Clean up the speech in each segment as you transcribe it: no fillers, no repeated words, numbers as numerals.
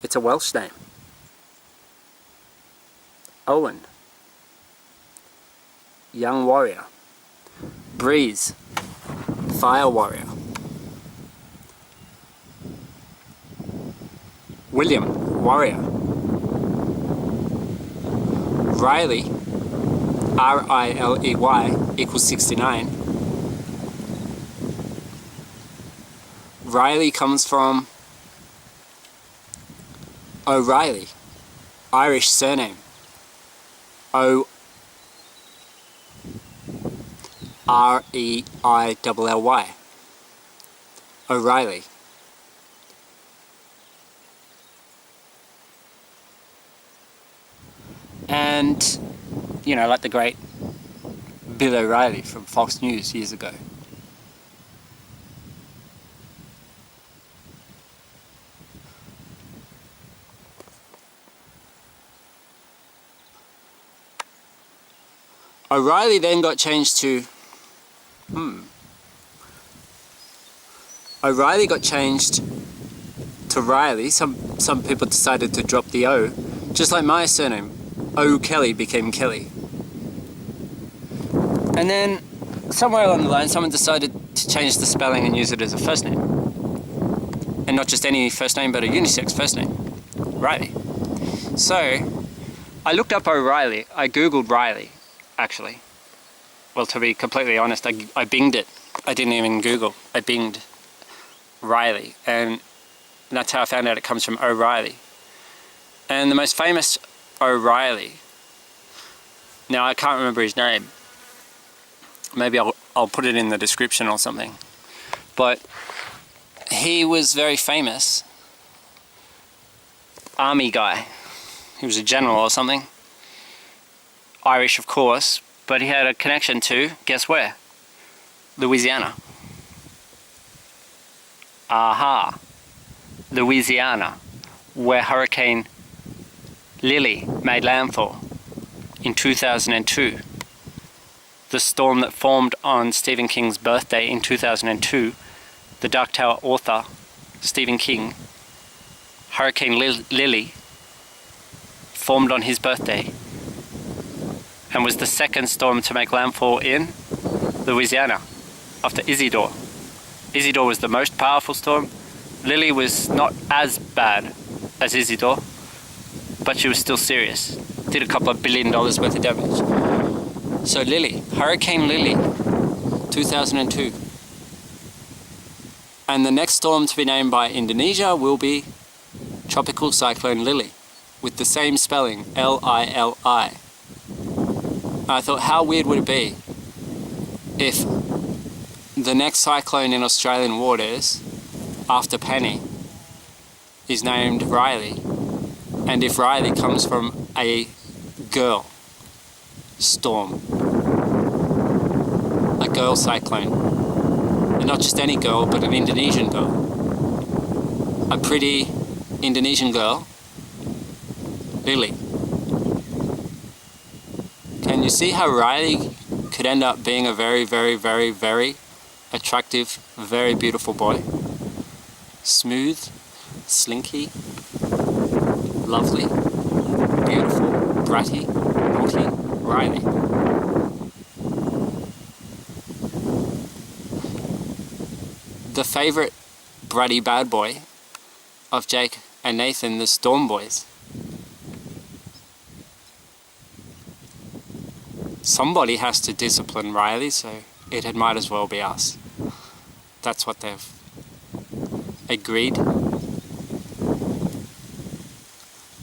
It's a Welsh name. Owen. Young warrior. Breeze. Fire warrior. William. Warrior. Riley. R-I-L-E-Y equals 69. Riley comes from O'Reilly, Irish surname. O-R-E-I-L-L-Y. O'Reilly. And, you know, like the great Bill O'Reilly from Fox News years ago. O'Reilly then got changed to O'Reilly got changed to Riley. Some people decided to drop the O, just like my surname. O'Kelly became Kelly. And then somewhere along the line someone decided to change the spelling and use it as a first name. And not just any first name, but a unisex first name. Riley. So I looked up O'Reilly. I googled Riley, actually. Well, to be completely honest, I binged it. I didn't even Google. I binged Riley, and that's how I found out it comes from O'Reilly. And the most famous O'Reilly, now I can't remember his name, maybe I'll put it in the description or something, but he was very famous army guy. He was a general or something, Irish of course, but he had a connection to, guess where? Louisiana. Aha, Louisiana, where Hurricane Lily made landfall in 2002. The storm that formed on Stephen King's birthday in 2002, the Dark Tower author, Stephen King, Hurricane Lily, formed on his birthday and was the second storm to make landfall in Louisiana after Isidore. Isidore was the most powerful storm. Lily was not as bad as Isidore, but she was still serious. Did a couple of $1 billion worth of damage. So Lily, Hurricane Lily, 2002. And the next storm to be named by Indonesia will be Tropical Cyclone Lily, with the same spelling, L-I-L-I. I thought, how weird would it be if the next cyclone in Australian waters, after Penny, is named Riley, and if Riley comes from a girl storm, a girl cyclone, and not just any girl, but an Indonesian girl, a pretty Indonesian girl, Lily. Can you see how Riley could end up being a very, very, very, very attractive, very beautiful boy? Smooth, slinky, lovely, beautiful, bratty, naughty, Riley. The favourite bratty bad boy of Jake and Nathan, the Storm Boys. Somebody has to discipline Riley, so it might as well be us. That's what they've agreed.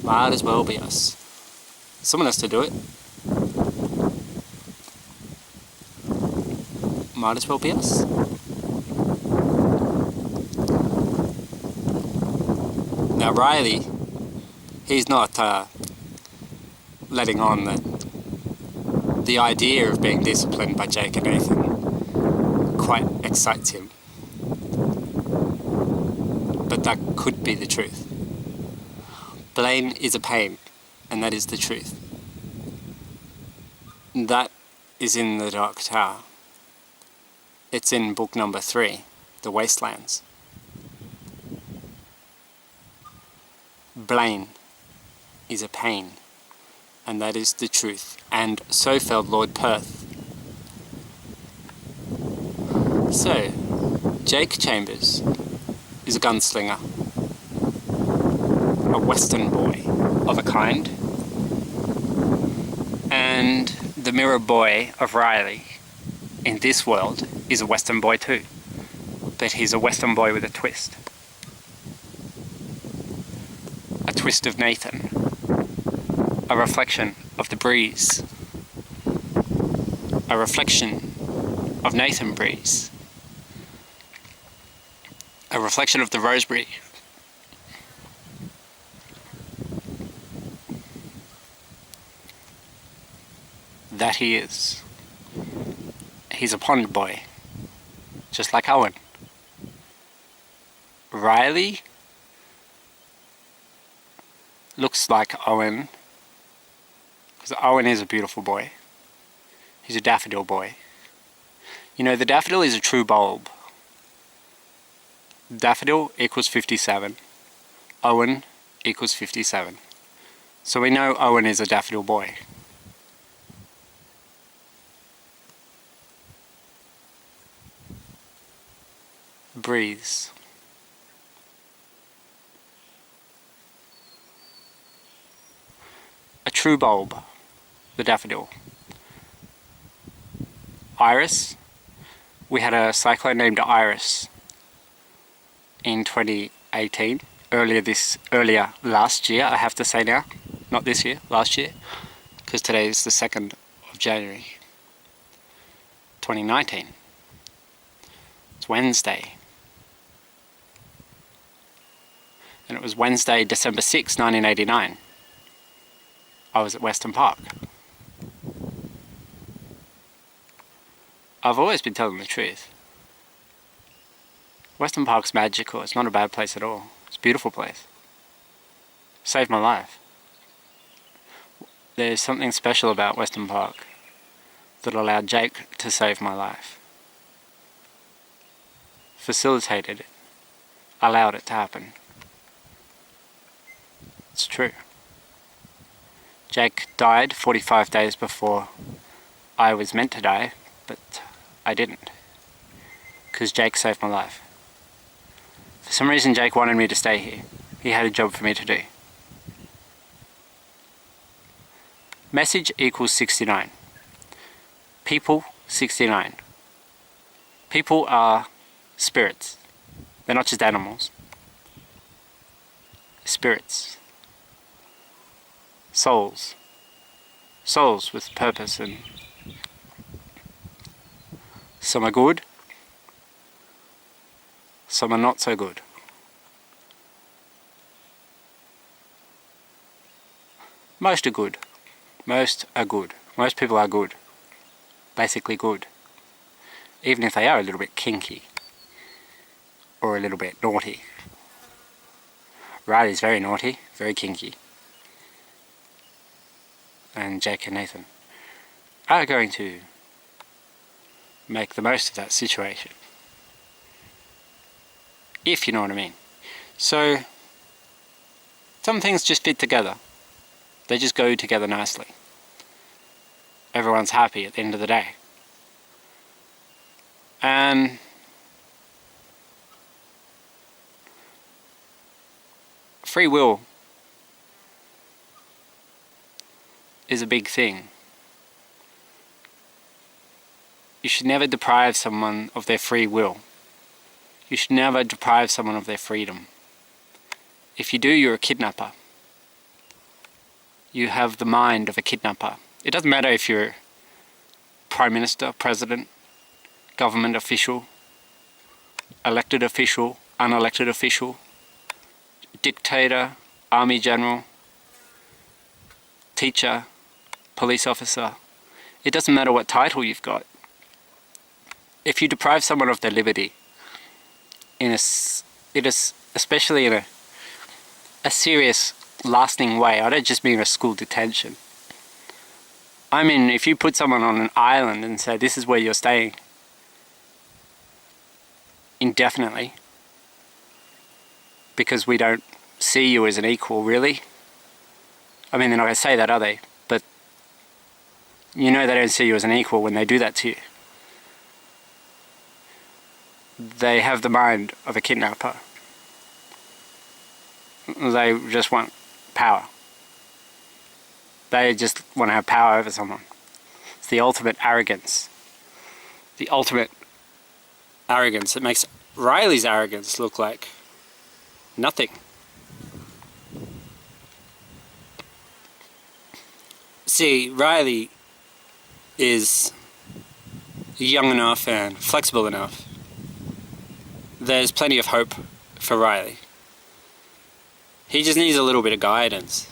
Might as well be us. Someone has to do it. Might as well be us. Now Riley, he's not letting on that the idea of being disciplined by Jake and Nathan quite excites him. But that could be the truth. Blame is a pain, and that is the truth. That is in the Dark Tower. It's in book number 3, The Wastelands. Blaine is a pain, and that is the truth. And so felt Lord Perth. So, Jake Chambers is a gunslinger, a Western boy of a kind, and the mirror boy of Riley in this world is a Western boy too, but he's a Western boy with a twist. A twist of Nathan, a reflection of the breeze, a reflection of Nathan Breeze, a reflection of the Roseberry. That he is. He's a pond boy, just like Owen. Riley looks like Owen, because Owen is a beautiful boy. He's a daffodil boy. You know, the daffodil is a true bulb. Daffodil equals 57. Owen equals 57. So we know Owen is a daffodil boy. Breeze. A true bulb. The daffodil. Iris. We had a cyclone named Iris in 2018. Earlier last year, I have to say now. Not this year, last year. Because today is the 2nd of January 2019. It's Wednesday. And it was Wednesday, December 6, 1989. I was at Western Park. I've always been telling the truth. Western Park's magical. It's not a bad place at all. It's a beautiful place. Saved my life. There's something special about Western Park that allowed Jake to save my life. Facilitated it. Allowed it to happen. It's true. Jake died 45 days before I was meant to die, but I didn't. Because Jake saved my life. For some reason Jake wanted me to stay here. He had a job for me to do. Message equals 69. People, 69. People are spirits. They're not just animals. Spirits. Souls. Souls with purpose, and some are good, some are not so good. Most are good. Most are good. Most people are good. Basically good. Even if they are a little bit kinky. Or a little bit naughty. Riley's very naughty, very kinky. And Jake and Nathan are going to make the most of that situation. If you know what I mean. So, some things just fit together. They just go together nicely. Everyone's happy at the end of the day. And free will is a big thing. You should never deprive someone of their free will. You should never deprive someone of their freedom. If you do, you're a kidnapper. You have the mind of a kidnapper. It doesn't matter if you're Prime Minister, President, government official, elected official, unelected official, dictator, army general, teacher, police officer. It doesn't matter what title you've got. If you deprive someone of their liberty, especially in a serious, lasting way, I don't just mean a school detention. I mean, if you put someone on an island and say, this is where you're staying indefinitely, because we don't see you as an equal, really. I mean, they're not going to say that, are they? But you know they don't see you as an equal when they do that to you. They have the mind of a kidnapper. They just want power. They just want to have power over someone. It's the ultimate arrogance. The ultimate arrogance. It makes Riley's arrogance look like nothing. See, Riley is young enough and flexible enough. There's plenty of hope for Riley. He just needs a little bit of guidance.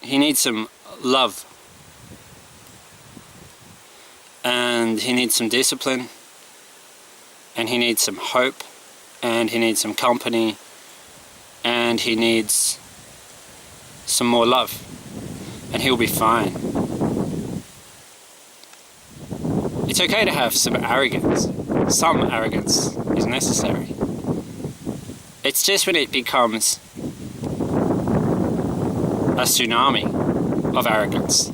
He needs some love. And he needs some discipline. And he needs some hope. And he needs some company. And he needs some more love. And he'll be fine. It's okay to have some arrogance. Some arrogance is necessary. It's just when it becomes a tsunami of arrogance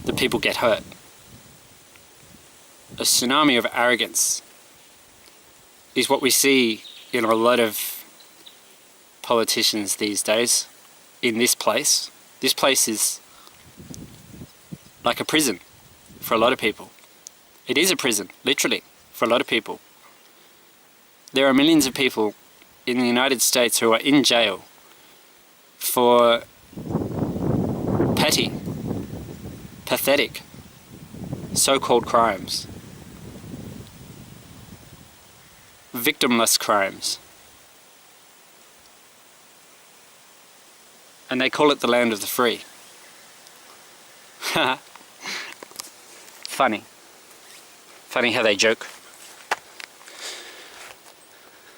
that people get hurt. A tsunami of arrogance is what we see in a lot of politicians these days in this place. This place is like a prison for a lot of people. It is a prison, literally, for a lot of people. There are millions of people in the United States who are in jail for petty, pathetic, so-called crimes. Victimless crimes. And they call it the land of the free. Funny. Funny how they joke.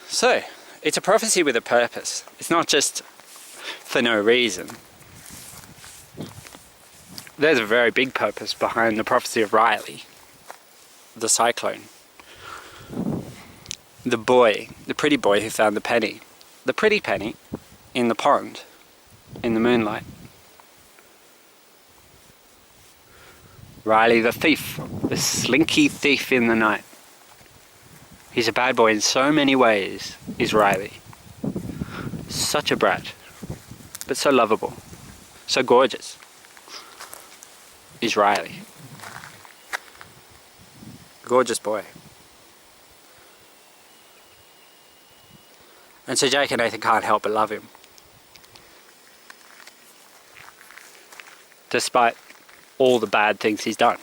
So, it's a prophecy with a purpose. It's not just for no reason. There's a very big purpose behind the prophecy of Riley, the cyclone. The boy, the pretty boy who found the penny. The pretty penny in the pond, in the moonlight. Riley the thief, the slinky thief in the night. He's a bad boy in so many ways, is Riley. Such a brat, but so lovable, so gorgeous, is Riley. Gorgeous boy. And so Jake and Nathan can't help but love him. Despite all the bad things he's done.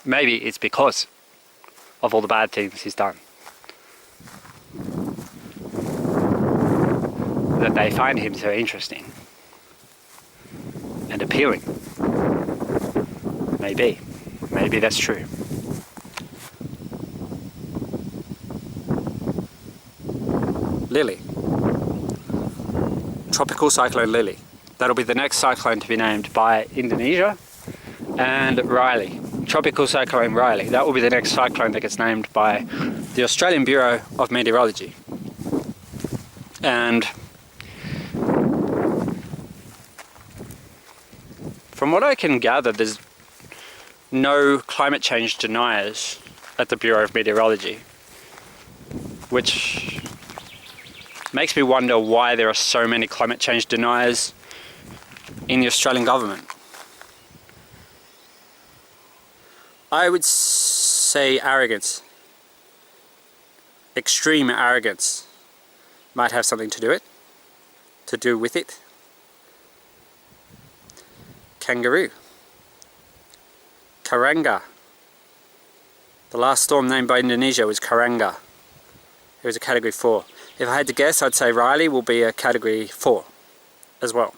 Maybe it's because of all the bad things he's done that they find him so interesting and appealing. Maybe that's true. Lily. Tropical cyclone Lily. That'll be the next cyclone to be named by Indonesia. And Riley. Tropical cyclone Riley. That will be the next cyclone that gets named by the Australian Bureau of Meteorology. And from what I can gather, there's no climate change deniers at the Bureau of Meteorology, which makes me wonder why there are so many climate change deniers in the Australian government. I would say arrogance. Extreme arrogance might have something to do with it. Kangaroo. Karanga. The last storm named by Indonesia was Karanga. It was a category 4. If I had to guess, I'd say Riley will be a category 4 as well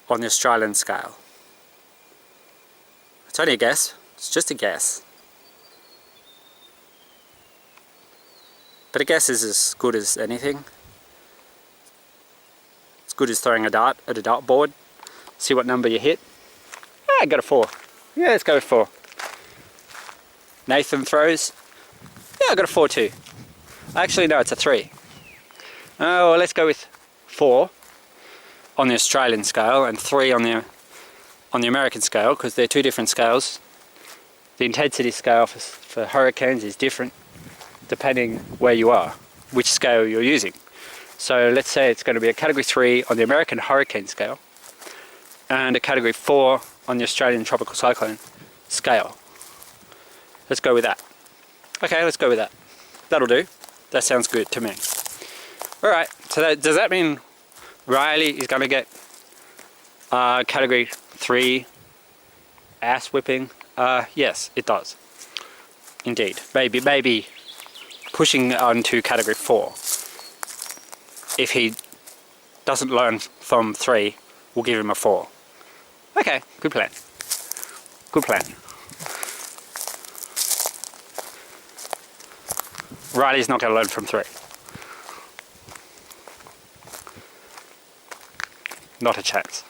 on the Australian scale. It's only a guess. It's just a guess. But a guess is as good as anything. It's good as throwing a dart at a dartboard. See what number you hit. Yeah, I got a 4. Yeah, let's go with 4. Nathan throws. Yeah, I got a 4 too. Actually, no, it's a 3. Oh, well, let's go with 4 on the Australian scale and 3 on the American scale, because they're 2 different scales. The intensity scale for hurricanes is different depending where you are, which scale you're using. So let's say it's going to be a category 3 on the American hurricane scale and a category 4 on the Australian tropical cyclone scale. Let's go with that. Okay, let's go with that. That'll do. That sounds good to me. Alright, so does that mean Riley is going to get category 3 ass whipping? Yes, it does. Indeed. Maybe pushing on to category 4. If he doesn't learn from 3, we'll give him a 4. Okay, good plan. Good plan. Riley's not going to learn from 3. Not a chance.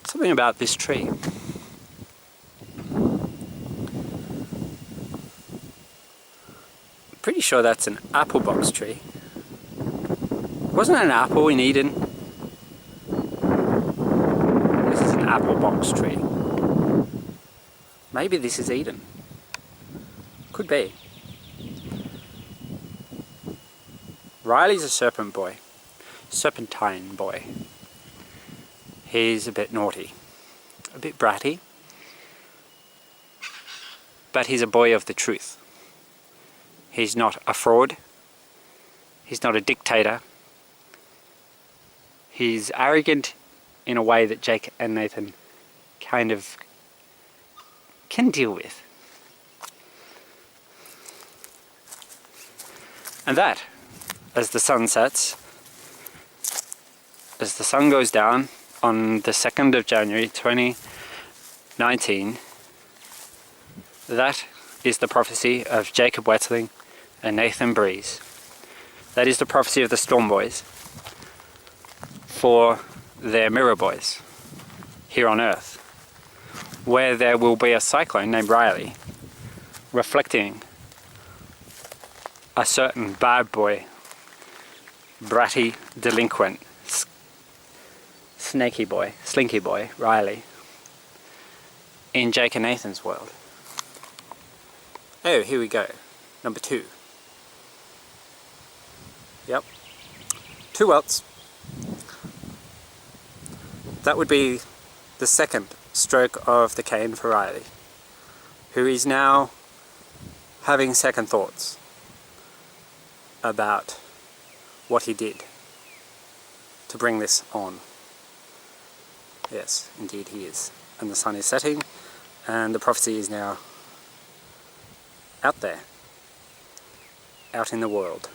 Something about this tree. Pretty sure that's an apple box tree. Wasn't it an apple in Eden? This is an apple box tree. Maybe this is Eden. Could be. Riley's a serpent boy. Serpentine boy. He's a bit naughty. A bit bratty. But he's a boy of the truth. He's not a fraud. He's not a dictator. He's arrogant in a way that Jake and Nathan kind of can deal with. And that, as the sun sets, as the sun goes down on the 2nd of January 2019, that is the prophecy of Jacob Wetzeling and Nathan Breeze. That is the prophecy of the Storm Boys for their Mirror Boys here on Earth, where there will be a cyclone named Riley reflecting a certain bad boy, bratty, delinquent, slinky boy, Riley, in Jake and Nathan's world. Oh, here we go. Number 2. Yep. 2 welts. That would be the second stroke of the cane for Riley, who is now having second thoughts about what he did to bring this on. Yes, indeed he is. And the sun is setting, and the prophecy is now out there, out in the world.